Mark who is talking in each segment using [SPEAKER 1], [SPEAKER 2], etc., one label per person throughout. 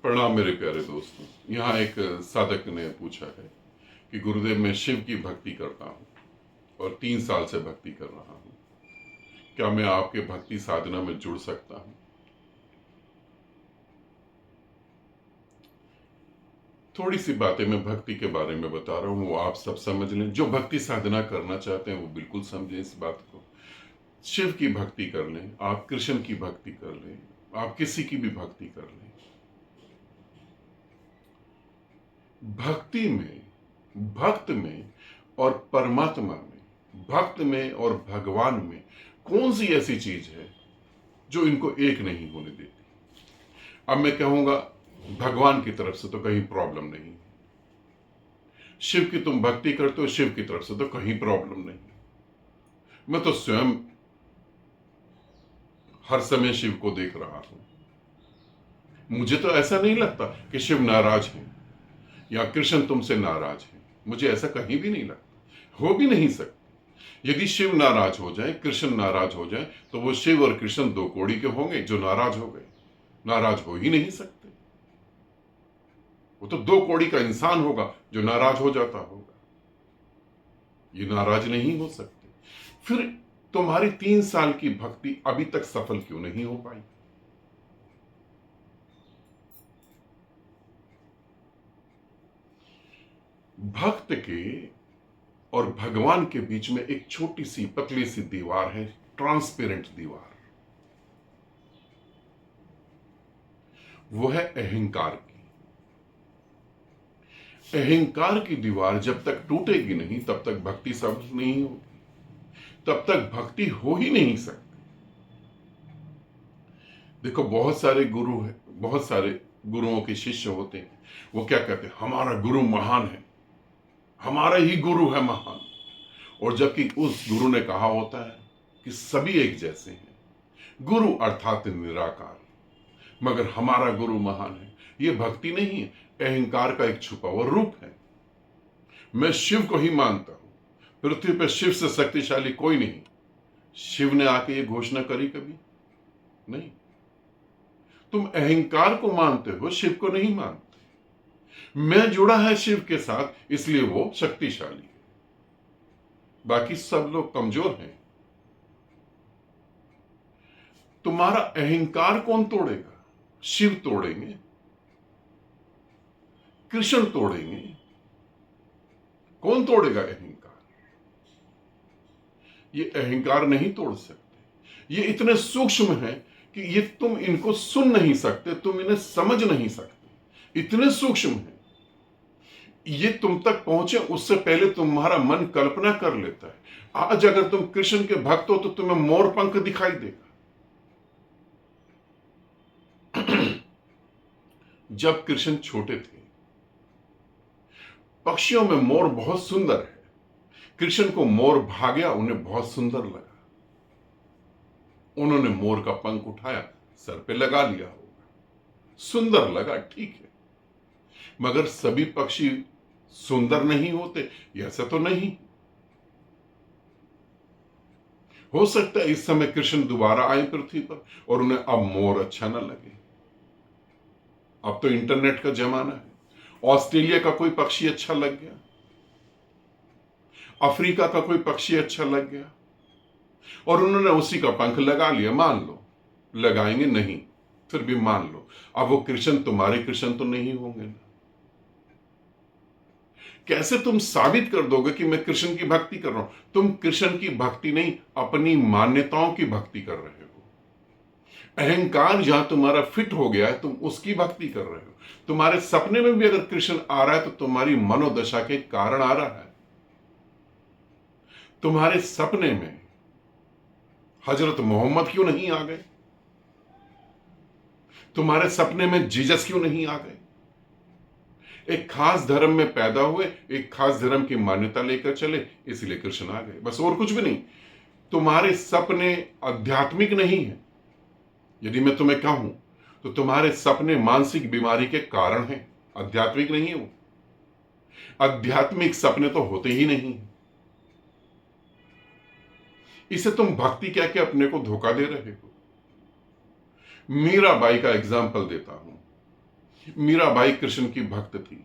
[SPEAKER 1] प्रणाम मेरे प्यारे दोस्तों। यहाँ एक साधक ने पूछा है कि गुरुदेव मैं शिव की भक्ति करता हूँ और 3 साल से भक्ति कर रहा हूँ, क्या मैं आपके भक्ति साधना में जुड़ सकता हूँ? थोड़ी सी बातें मैं भक्ति के बारे में बता रहा हूँ, वो आप सब समझ लें। जो भक्ति साधना करना चाहते हैं वो बिल्कुल समझें इस बात को। शिव की भक्ति कर लें, आप कृष्ण की भक्ति कर लें, आप किसी की भी भक्ति कर लें। भक्ति में, भक्त में और परमात्मा में, भक्त में और भगवान में कौन सी ऐसी चीज है जो इनको एक नहीं होने देती? अब मैं कहूंगा भगवान की तरफ से तो कहीं प्रॉब्लम नहीं, शिव की तुम भक्ति करते हो, शिव की तरफ से तो कहीं प्रॉब्लम नहीं। मैं तो स्वयं हर समय शिव को देख रहा हूं। मुझे तो ऐसा नहीं लगता कि शिव नाराज है या कृष्ण तुमसे नाराज है। मुझे ऐसा कहीं भी नहीं लगता, हो भी नहीं सकता। यदि शिव नाराज हो जाए, कृष्ण नाराज हो जाए, तो वो शिव और कृष्ण दो कोड़ी के होंगे जो नाराज हो गए। नाराज हो ही नहीं सकते। वो तो दो कोड़ी का इंसान होगा जो नाराज हो जाता होगा। ये नाराज नहीं हो सकते। फिर तुम्हारी 3 साल की भक्ति अभी तक सफल क्यों नहीं हो पाई? भक्त के और भगवान के बीच में एक छोटी सी पतली सी दीवार है, ट्रांसपेरेंट दीवार। वो है अहंकार की। अहंकार की दीवार जब तक टूटेगी नहीं तब तक भक्ति सफल नहीं होगी, तब तक भक्ति हो ही नहीं सकती। देखो बहुत सारे गुरु हैं, बहुत सारे गुरुओं के शिष्य होते हैं। वो क्या कहते हैं? हमारा गुरु महान है, हमारा ही गुरु है महान। और जबकि उस गुरु ने कहा होता है कि सभी एक जैसे हैं, गुरु अर्थात निराकार, मगर हमारा गुरु महान है। ये भक्ति नहीं है, अहंकार का एक छुपा हुआ रूप है। मैं शिव को ही मानता हूं, पृथ्वी पर शिव से शक्तिशाली कोई नहीं। शिव ने आके ये घोषणा करी कभी? नहीं। तुम अहंकार को मानते हो, शिव को नहीं मानते। मैं जुड़ा है शिव के साथ इसलिए वो शक्तिशाली है, बाकी सब लोग कमजोर हैं। तुम्हारा अहंकार कौन तोड़ेगा? शिव तोड़ेंगे, कृष्ण तोड़ेंगे। कौन तोड़ेगा अहंकार? ये अहंकार नहीं तोड़ सकते। ये इतने सूक्ष्म है कि ये तुम इनको सुन नहीं सकते, तुम इन्हें समझ नहीं सकते। इतने सूक्ष्म है, ये तुम तक पहुंचे उससे पहले तुम्हारा मन कल्पना कर लेता है। आज अगर तुम कृष्ण के भक्त हो तो तुम्हें मोर पंख दिखाई देगा। जब कृष्ण छोटे थे, पक्षियों में मोर बहुत सुंदर है। कृष्ण को मोर भा गया, उन्हें बहुत सुंदर लगा। उन्होंने मोर का पंख उठाया, सर पे लगा लिया होगा, सुंदर लगा, ठीक है। मगर सभी पक्षी सुंदर नहीं होते, ऐसा तो नहीं। हो सकता है इस समय कृष्ण दोबारा आए पृथ्वी पर और उन्हें अब मोर अच्छा ना लगे। अब तो इंटरनेट का जमाना है। ऑस्ट्रेलिया का कोई पक्षी अच्छा लग गया, अफ्रीका का कोई पक्षी अच्छा लग गया और उन्होंने उसी का पंख लगा लिया। मान लो लगाएंगे नहीं, फिर भी मान लो, अब वो कृष्ण तुम्हारे कृष्ण तो नहीं होंगे ना। कैसे तुम साबित कर दोगे कि मैं कृष्ण की भक्ति कर रहा हूं? तुम कृष्ण की भक्ति नहीं, अपनी मान्यताओं की भक्ति कर रहे हो। अहंकार जहां तुम्हारा फिट हो गया है, तुम उसकी भक्ति कर रहे हो। तुम्हारे सपने में भी अगर कृष्ण आ रहा है तो तुम्हारी मनोदशा के कारण आ रहा है। तुम्हारे सपने में हजरत मोहम्मद क्यों नहीं आ गए? तुम्हारे सपने में जीसस क्यों नहीं आ गए? एक खास धर्म में पैदा हुए, एक खास धर्म की मान्यता लेकर चले, इसलिए कृष्ण आ गए, बस और कुछ भी नहीं। तुम्हारे सपने आध्यात्मिक नहीं है। यदि मैं तुम्हें कहूं तो तुम्हारे सपने मानसिक बीमारी के कारण हैं, आध्यात्मिक नहीं है वो। आध्यात्मिक सपने तो होते ही नहीं। इसे तुम भक्ति क्या के अपने को धोखा दे रहे हो। मीराबाई का एग्जाम्पल देता हूं। मीराबाई कृष्ण की भक्त थी,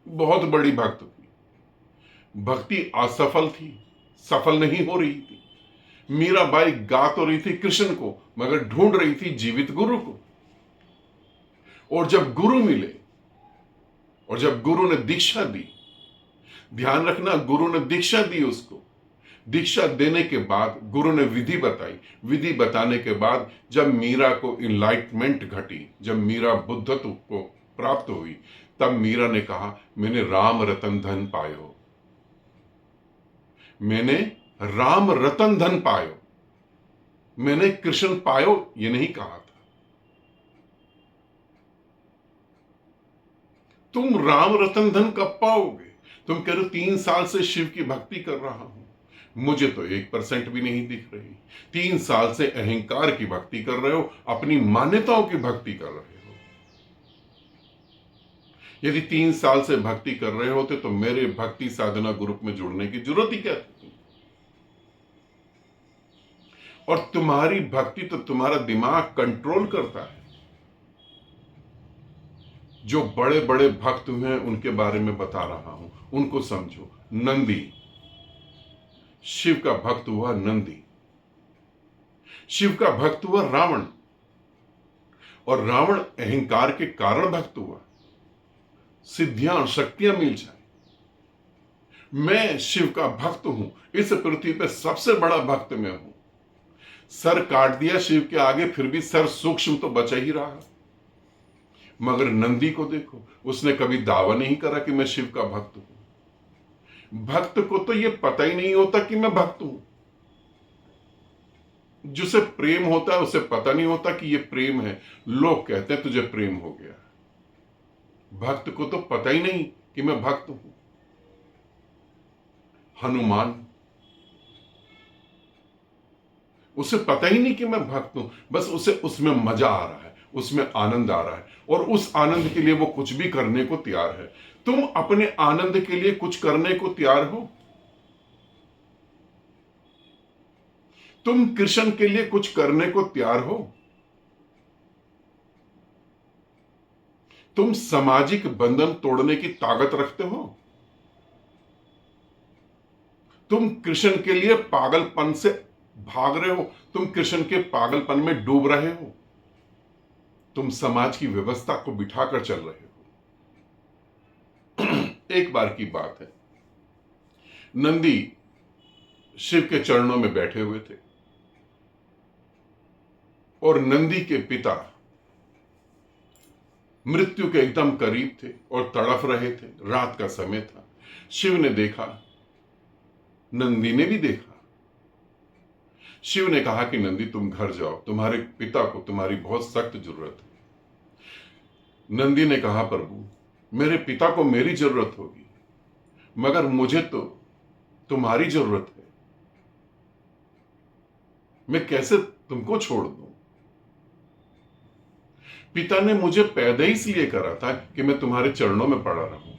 [SPEAKER 1] बहुत बड़ी भक्त थी। भक्ति असफल थी, सफल नहीं हो रही थी। मीराबाई गा तो रही थी कृष्ण को, मगर ढूंढ रही थी जीवित गुरु को। और जब गुरु मिले और जब गुरु ने दीक्षा दी, ध्यान रखना, गुरु ने दीक्षा दी उसको। दीक्षा देने के बाद गुरु ने विधि बताई। विधि बताने के बाद जब मीरा को इनलाइटमेंट घटी, जब मीरा बुद्धत्व को प्राप्त हुई, तब मीरा ने कहा, मैंने राम रतन धन पायो, मैंने राम रतन धन पायो, मैंने कृष्ण पायो ये नहीं कहा था। तुम राम रतन धन कब पाओगे? तुम कह रहे हो 3 साल से शिव की भक्ति कर रहा हूं, मुझे तो 1% भी नहीं दिख रही। 3 साल से अहंकार की भक्ति कर रहे हो, अपनी मान्यताओं की भक्ति कर रहे हो। यदि 3 साल से भक्ति कर रहे होते तो मेरे भक्ति साधना ग्रुप में जुड़ने की जरूरत ही क्या थी? और तुम्हारी भक्ति तो तुम्हारा दिमाग कंट्रोल करता है। जो बड़े बड़े भक्त हैं उनके बारे में बता रहा हूं, उनको समझो। नंदी, शिव का भक्त हुआ नंदी। शिव का भक्त हुआ रावण, और रावण अहंकार के कारण भक्त हुआ। सिद्धियां शक्तियां मिल जाए। मैं शिव का भक्त हूं, इस पृथ्वी पे सबसे बड़ा भक्त मैं हूं। सर काट दिया शिव के आगे, फिर भी सर सूक्ष्म तो बचा ही रहा। मगर नंदी को देखो, उसने कभी दावा नहीं करा कि मैं शिव का भक्त हूं। भक्त को तो यह पता ही नहीं होता कि मैं भक्त हूं। जिसे प्रेम होता है उसे पता नहीं होता कि यह प्रेम है। लोग कहते हैं तुझे प्रेम हो गया। भक्त को तो पता ही नहीं कि मैं भक्त हूं। हनुमान, उसे पता ही नहीं कि मैं भक्त हूं, बस उसे उसमें मजा आ रहा है, उसमें आनंद आ रहा है, और उस आनंद के लिए वो कुछ भी करने को तैयार है। तुम अपने आनंद के लिए कुछ करने को तैयार हो? तुम कृष्ण के लिए कुछ करने को तैयार हो? तुम सामाजिक बंधन तोड़ने की ताकत रखते हो? तुम कृष्ण के लिए पागलपन से भाग रहे हो? तुम कृष्ण के पागलपन में डूब रहे हो? तुम समाज की व्यवस्था को बिठाकर चल रहे हो। एक बार की बात है, नंदी शिव के चरणों में बैठे हुए थे, और नंदी के पिता मृत्यु के एकदम करीब थे और तड़फ रहे थे। रात का समय था। शिव ने देखा, नंदी ने भी देखा। शिव ने कहा कि नंदी तुम घर जाओ, तुम्हारे पिता को तुम्हारी बहुत सख्त जरूरत है। नंदी ने कहा, प्रभु मेरे पिता को मेरी जरूरत होगी, मगर मुझे तो तुम्हारी जरूरत है। मैं कैसे तुमको छोड़ दूं? पिता ने मुझे पैदा इसलिए करा था कि मैं तुम्हारे चरणों में पड़ा रहूं।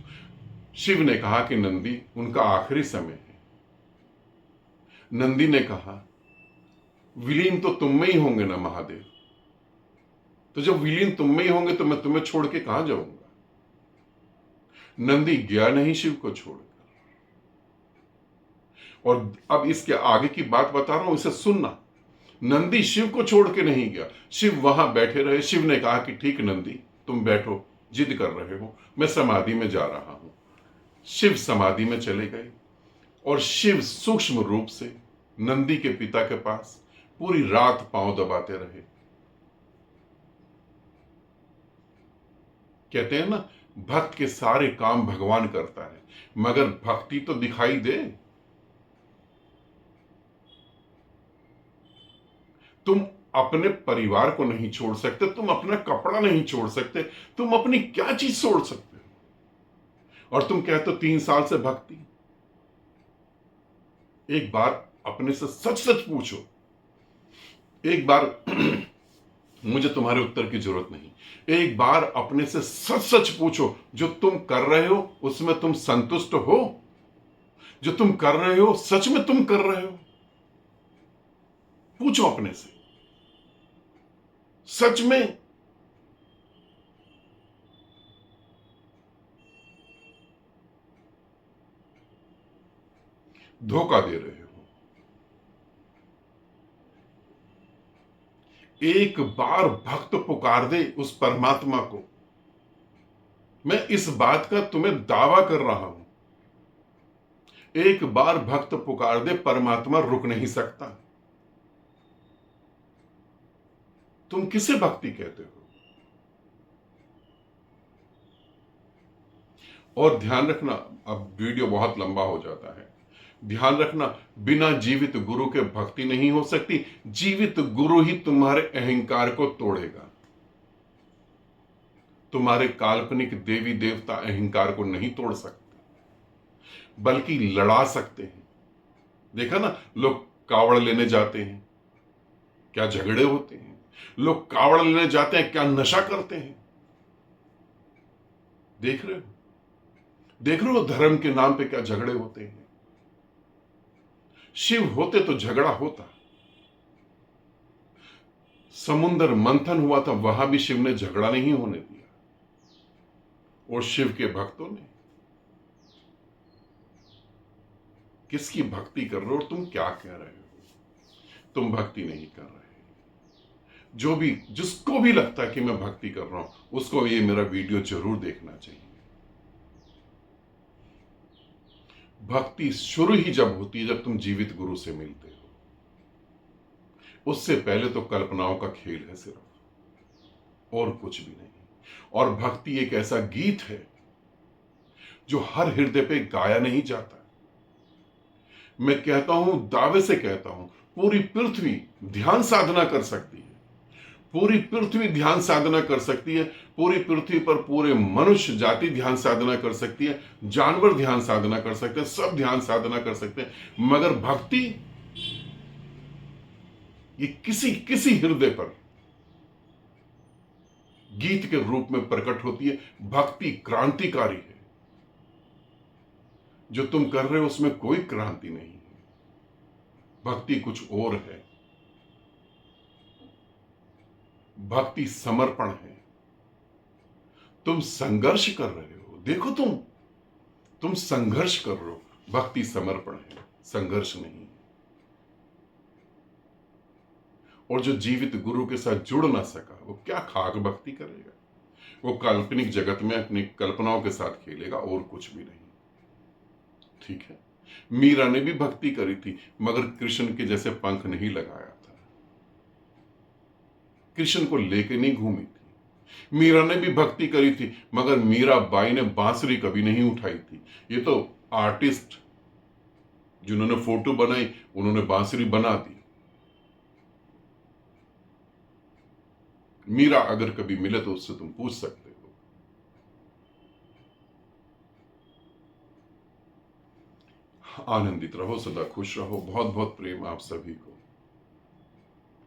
[SPEAKER 1] शिव ने कहा कि नंदी, उनका आखिरी समय है। नंदी ने कहा, विलीन तो तुम में ही होंगे ना महादेव, तो जब विलीन तुम में ही होंगे तो मैं तुम्हें छोड़ के कहां जाऊंगा? नंदी गया नहीं शिव को छोड़कर। और अब इसके आगे की बात बता रहा हूं, इसे सुनना। नंदी शिव को छोड़ के नहीं गया, शिव वहां बैठे रहे। शिव ने कहा कि ठीक नंदी, तुम बैठो, जिद कर रहे हो, मैं समाधि में जा रहा हूं। शिव समाधि में चले गए, और शिव सूक्ष्म रूप से नंदी के पिता के पास पूरी रात पांव दबाते रहे। कहते हैं ना, भक्त के सारे काम भगवान करता है, मगर भक्ति तो दिखाई दे। तुम अपने परिवार को नहीं छोड़ सकते, तुम अपना कपड़ा नहीं छोड़ सकते, तुम अपनी क्या चीज छोड़ सकते हो? और तुम कहते हो 3 साल से भक्ति। एक बार अपने से सच सच पूछो। एक बार मुझे तुम्हारे उत्तर की जरूरत नहीं, एक बार अपने से सच सच पूछो, जो तुम कर रहे हो उसमें तुम संतुष्ट हो? जो तुम कर रहे हो सच में तुम कर रहे हो? पूछो अपने से, सच में। धोखा दे रहे हो। एक बार भक्त पुकार दे उस परमात्मा को, मैं इस बात का तुम्हें दावा कर रहा हूं, एक बार भक्त पुकार दे परमात्मा रुक नहीं सकता। तुम किसे भक्ति कहते हो? और ध्यान रखना, अब वीडियो बहुत लंबा हो जाता है, ध्यान रखना, बिना जीवित गुरु के भक्ति नहीं हो सकती। जीवित गुरु ही तुम्हारे अहंकार को तोड़ेगा। तुम्हारे काल्पनिक देवी देवता अहंकार को नहीं तोड़ सकते, बल्कि लड़ा सकते हैं। देखा ना, लोग कावड़ लेने जाते हैं, क्या झगड़े होते हैं। लोग कावड़ लेने जाते हैं, क्या नशा करते हैं। देख रहे हो, देख रहे हो धर्म के नाम पे क्या झगड़े होते हैं। शिव होते तो झगड़ा होता। समुद्र मंथन हुआ था, वहां भी शिव ने झगड़ा नहीं होने दिया, और शिव के भक्तों ने। किसकी भक्ति कर रहे हो? तुम क्या कह रहे हो? तुम भक्ति नहीं कर रहे। जो भी, जिसको भी लगता है कि मैं भक्ति कर रहा हूं, उसको ये मेरा वीडियो जरूर देखना चाहिए। भक्ति शुरू ही जब होती है जब तुम जीवित गुरु से मिलते हो। उससे पहले तो कल्पनाओं का खेल है सिर्फ, और कुछ भी नहीं। और भक्ति एक ऐसा गीत है जो हर हृदय पे गाया नहीं जाता। मैं कहता हूं, दावे से कहता हूं, पूरी पृथ्वी ध्यान साधना कर सकती है। पूरी पृथ्वी ध्यान साधना कर सकती है। पूरी पृथ्वी पर पूरे मनुष्य जाति ध्यान साधना कर सकती है। जानवर ध्यान साधना कर सकते हैं, सब ध्यान साधना कर सकते हैं, मगर भक्ति ये किसी किसी हृदय पर गीत के रूप में प्रकट होती है। भक्ति क्रांतिकारी है। जो तुम कर रहे हो उसमें कोई क्रांति नहीं है। भक्ति कुछ और है। भक्ति समर्पण है। तुम संघर्ष कर रहे हो, देखो तुम संघर्ष कर रहे हो। भक्ति समर्पण है, संघर्ष नहीं। और जो जीवित गुरु के साथ जुड़ ना सका, वो क्या खाक भक्ति करेगा? वो काल्पनिक जगत में अपनी कल्पनाओं के साथ खेलेगा, और कुछ भी नहीं। ठीक है, मीरा ने भी भक्ति करी थी, मगर कृष्ण के जैसे पंख नहीं लगाया था। कृष्ण को लेके नहीं घूमी थी। मीरा ने भी भक्ति करी थी, मगर मीरा बाई ने बांसुरी कभी नहीं उठाई थी। ये तो आर्टिस्ट जिन्होंने फोटो बनाई, उन्होंने बांसुरी बना दी। मीरा अगर कभी मिले तो उससे तुम पूछ सकते हो। आनंदित रहो, सदा खुश रहो। बहुत बहुत प्रेम आप सभी को।